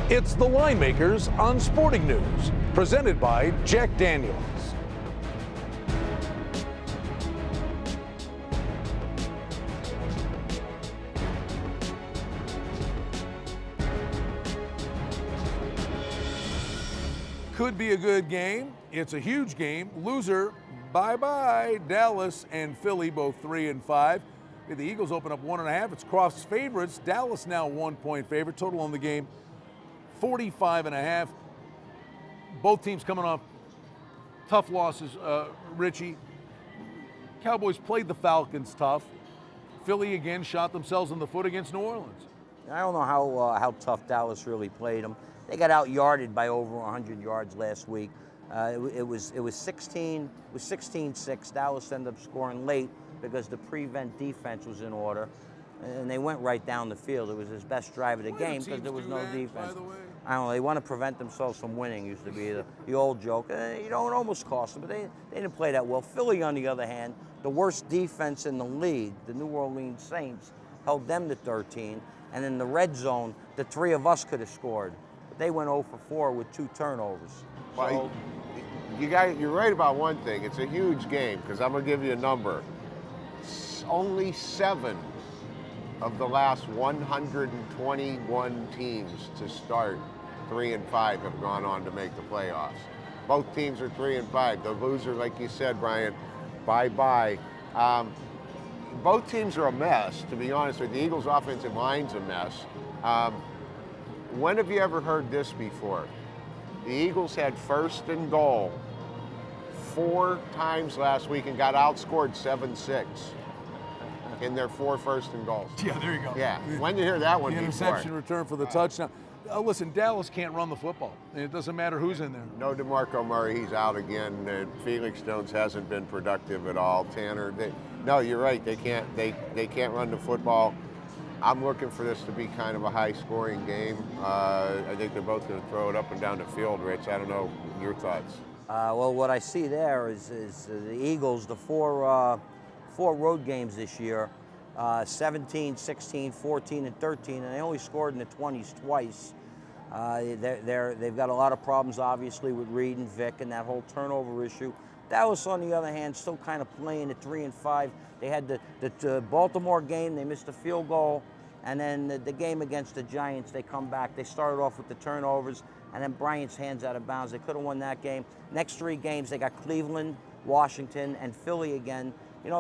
It's the Line Makers on Sporting News, presented by Jack Daniels. Could be a good game. It's a huge game. Loser, bye-bye. Dallas and Philly, both 3 and 5. The Eagles open up 1.5. It's Croft's favorites. Dallas now 1-point favorite. Total on the game, 45.5. Both teams coming off tough losses. Richie, Cowboys played the Falcons tough. Philly again shot themselves in the foot against New Orleans. I don't know how tough Dallas really played them. They got out-yarded by over 100 yards last week. It was 16-6. Dallas ended up scoring late because the prevent defense was in order, and they went right down the field. It was his best drive of the game because there was no defense. I don't know. They want to prevent themselves from winning. Used to be the old joke. It almost cost them, but they didn't play that well. Philly, on the other hand, the worst defense in the league, the New Orleans Saints, held them to 13. And in the red zone, the three of us could have scored. But they went 0 for 4 with 2 turnovers. Well, you're right about one thing. It's a huge game because I'm going to give you a number. Only 7 of the last 121 teams to start 3 and 5 have gone on to make the playoffs. Both teams are 3 and 5. The loser, like you said, Brian, bye-bye. Both teams are a mess, to be honest with you. The Eagles' offensive line's a mess. When have you ever heard this before? The Eagles had 1st and goal 4 times last week and got outscored 7-6 in their 4 first and goals. Yeah, there you go. Yeah, when you hear that one the before. interception return for the touchdown. Listen, Dallas can't run the football. It doesn't matter who's in there. No DeMarco Murray, he's out again. Felix Jones hasn't been productive at all. Tanner, no, you're right. They can't run the football. I'm looking for this to be kind of a high-scoring game. I think they're both going to throw it up and down the field, Rich. I don't know your thoughts. Well, what I see there is the Eagles, the 4 road games this year, 17, 16, 14, and 13, and they only scored in the 20s twice. They've got a lot of problems, obviously, with Reed and Vic and that whole turnover issue. Dallas, on the other hand, still kind of playing at 3 and 5. They had the Baltimore game, they missed a field goal, and then the game against the Giants, they come back. They started off with the turnovers, and then Bryant's hands out of bounds. They could have won that game. Next 3 games, they got Cleveland, Washington, and Philly again.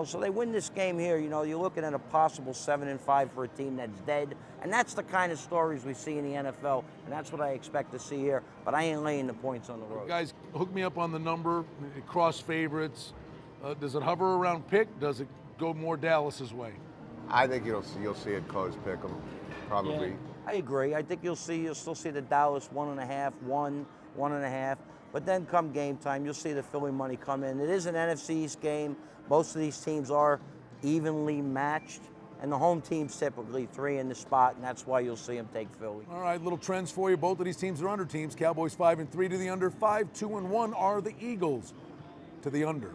So they win this game here. You're looking at a possible 7 and 5 for a team that's dead. And that's the kind of stories we see in the NFL, and that's what I expect to see here. But I ain't laying the points on the road. Guys, hook me up on the number, cross favorites. Does it hover around pick? Does it go more Dallas's way? I think you'll see it close pick 'em, probably. Yeah, I agree. I think you'll still see the Dallas 1.5, 1.5. But then come game time, you'll see the Philly money come in. It is an NFC East game. Most of these teams are evenly matched, and the home team's typically 3 in the spot, and that's why you'll see them take Philly. All right, little trends for you. Both of these teams are under teams. Cowboys 5 and 3 to the under. 5, 2 and 1 are the Eagles to the under.